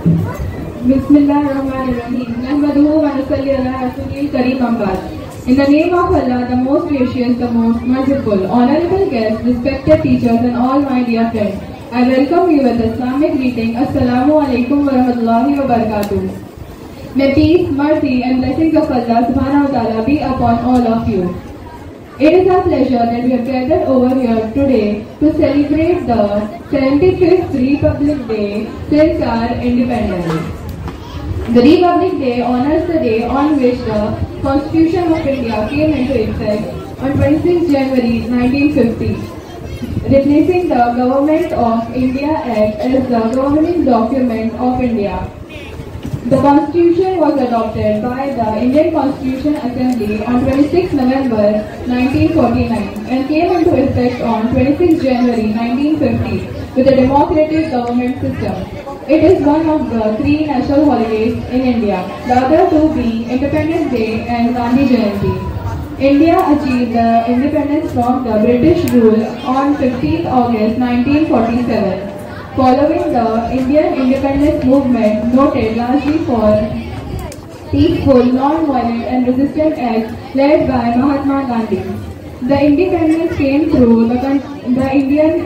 Bismillahirrahmanirrahim. Nahmaduhu wa nusalli ala rasulil kareem ambad. In the name of Allah, the most gracious, the most merciful, honorable guests, respected teachers, and all my dear friends, I welcome you with Islamic greeting. Assalamu alaikum wa rahmatullahi wa barakatuh. May peace, mercy, and blessings of Allah subhanahu wa ta'ala be upon all of you. It is our pleasure that we have gathered over here today to celebrate the 75th Republic Day since our independence. The Republic Day honors the day on which the Constitution of India came into effect on 26 January 1950, replacing the Government of India Act as the governing document of India. The Constitution was adopted by the Indian Constitution Assembly on 26 November 1949 and came into effect on 26 January 1950 with a democratic government system. It is one of the 3 national holidays in India, the other 2 being Independence Day and Gandhi Jayanti. India achieved the independence from the British rule on 15th August 1947. Following the Indian independence movement noted largely for peaceful, non-violent and resistant acts led by Mahatma Gandhi. The independence came through the Indian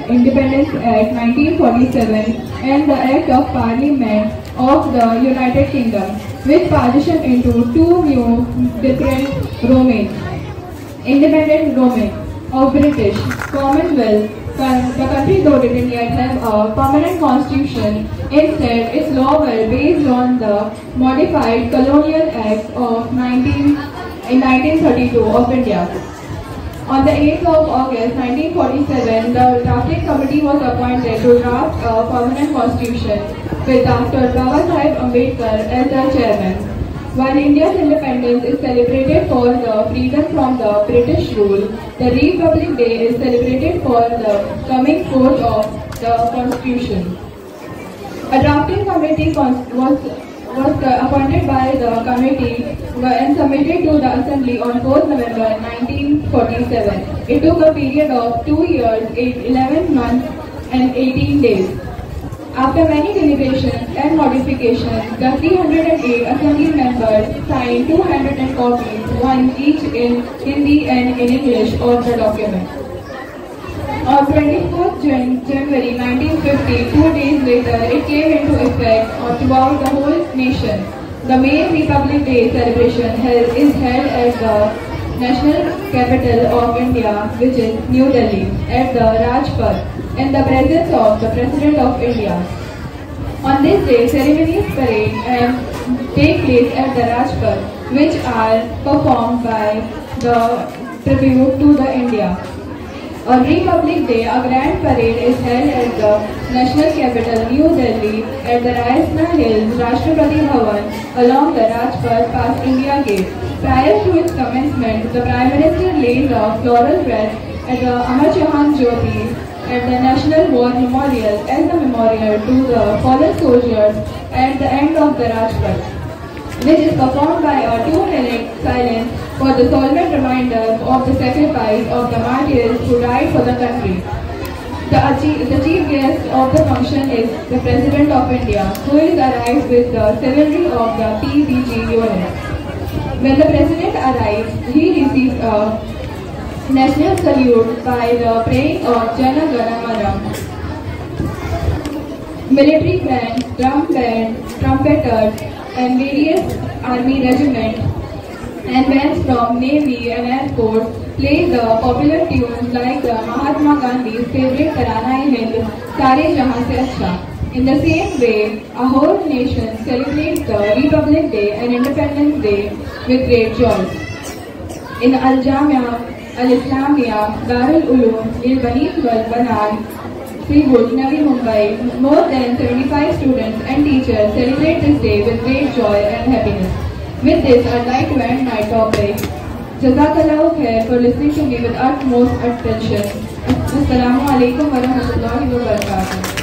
Independence Act 1947 and the Act of Parliament of the United Kingdom, which partitioned into 2 new different domains. Independent domain of British Commonwealth. The country though didn't yet have a permanent constitution. Instead, its law were based on the modified Colonial Act of 1932 of India. On the 8th of August 1947, the drafting committee was appointed to draft a permanent constitution with Dr. Babasaheb Ambedkar as the chairman. While India's independence is celebrated for the freedom from the British rule, the Republic Day is celebrated for the coming forth of the Constitution. A drafting committee was appointed by the committee and submitted to the Assembly on 4th November 1947. It took a period of 2 years, 11 months and 18 days. After many deliberations and modifications, the 308 Assembly members signed 200 copies, one each in Hindi and in English, of the document. On 24th January 1950, 2 days later, it came into effect throughout the whole nation. The main Republic Day celebration is held at the national capital of India, which is New Delhi, at the Rajpath, in the presence of the President of India. On this day, ceremonies parade and take place at the Rajpath, which are performed by the tribute to the India. On Republic Day, a grand parade is held at the national capital, New Delhi, at the Rayasana Hills, Rashtrapati Bhavan, along the Rajpath past India Gate. Prior to its commencement, the Prime Minister laid a floral wreath at the Amar Jawan Jyoti at the National War Memorial as a memorial to the fallen soldiers at the end of the Rajpath, which is performed by a 2-minute silence for the solemn reminder of the sacrifice of the martyrs who died for the country. The chief guest of the function is the President of India, who is arrived with the cavalry of the PVG unit. When the President arrives, he receives a national salute by the praying of Jana Gana Mana. Military bands, drum band, trumpeters, and various army regiments and bands from Navy and Air Force play the popular tunes like the Mahatma Gandhi's favorite Tarana-e-Hind, Sare Jahan Se Acha. In the same way, a whole nation celebrates the Republic Day and Independence Day with great joy. In Al-Jamia Al-Islamia Darul Uloom Il-Baneet Wal Banat, Srihuj, Navi Mumbai, more than 75 students and teachers celebrate this day with great joy and happiness. With this, I'd like to end my topic. Jazakallahu khair for listening to me with utmost attention. Assalamu alaikum wa rahmatullahi wa barakatuh.